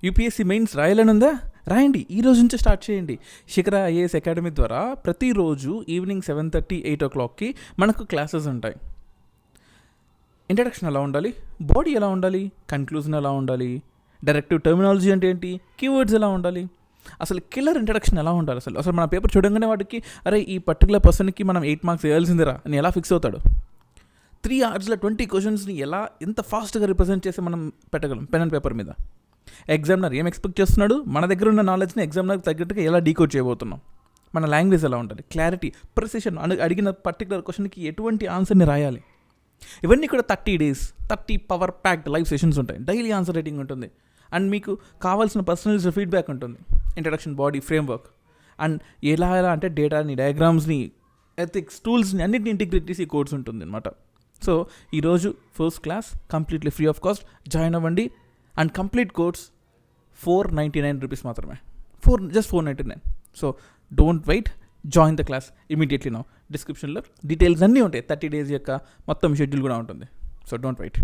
UPSC mains రాయాలనుందా? రాయండి, ఈ రోజు నుంచే స్టార్ట్ చేయండి. శిఖర ఐఏఎస్ అకాడమీ ద్వారా ప్రతిరోజు ఈవినింగ్ 7:30, 8 o'clockకి మనకు క్లాసెస్ ఉంటాయి. ఇంట్రడక్షన్ ఎలా ఉండాలి, బాడీ ఎలా ఉండాలి, కన్క్లూజన్ ఎలా ఉండాలి, డైరెక్టివ్ టర్మినాలజీ అంటే ఏంటి, కీవర్డ్స్ ఎలా ఉండాలి, అసలు కిల్లర్ ఇంట్రడక్షన్ ఎలా ఉండాలి, అసలు మన పేపర్ చూడంగానే వాడికి అరే ఈ పర్టికులర్ పర్సన్కి మనం 8 marks వేయాల్సిందిరా అని ఎలా ఫిక్స్ అవుతాడు. 3 hours 20 questions ఎలా ఎంత ఫాస్ట్గా రిప్రజెంట్ చేసి మనం పెట్టగలం పెన్ అండ్ పేపర్ మీద. ఎగ్జామినర్ ఏం ఎక్స్పెక్ట్ చేస్తున్నాడు, మన దగ్గర ఉన్న నాలెడ్జ్ని ఎగ్జామినర్కి తగ్గట్టుగా ఎలా డీకోడ్ చేయబోతున్నాం, మన లాంగ్వేజ్ ఎలా ఉండాలి, క్లారిటీ, ప్రెసిషన్, అడిగిన పర్టికులర్ క్వశ్చన్కి ఎటువంటి ఆన్సర్ని రాయాలి, ఇవన్నీ కూడా 30 days 30 power packed live sessions ఉంటాయి. డైలీ ఆన్సర్ రైటింగ్ ఉంటుంది అండ్ మీకు కావాల్సిన పర్సనలైజ్డ్ ఫీడ్బ్యాక్ ఉంటుంది. ఇంట్రడక్షన్, బాడీ, ఫ్రేమ్వర్క్ అండ్ ఎలా అంటే డేటాని, డయాగ్రామ్స్ని, ఎథిక్స్, టూల్స్ని అన్నింటిని ఇంటిగ్రేట్ చేసి కోర్స్ ఉంటుంది అనమాట. సో ఈరోజు first class completely free of cost join అవ్వండి. అండ్ కంప్లీట్ కోర్స్ 499 rupees మాత్రమే, just 499. So don't wait, join the class immediately now. డిస్క్రిప్షన్లో డీటెయిల్స్ అన్నీ ఉంటాయి, 30 days యొక్క మొత్తం షెడ్యూల్ కూడా ఉంటుంది. So don't wait.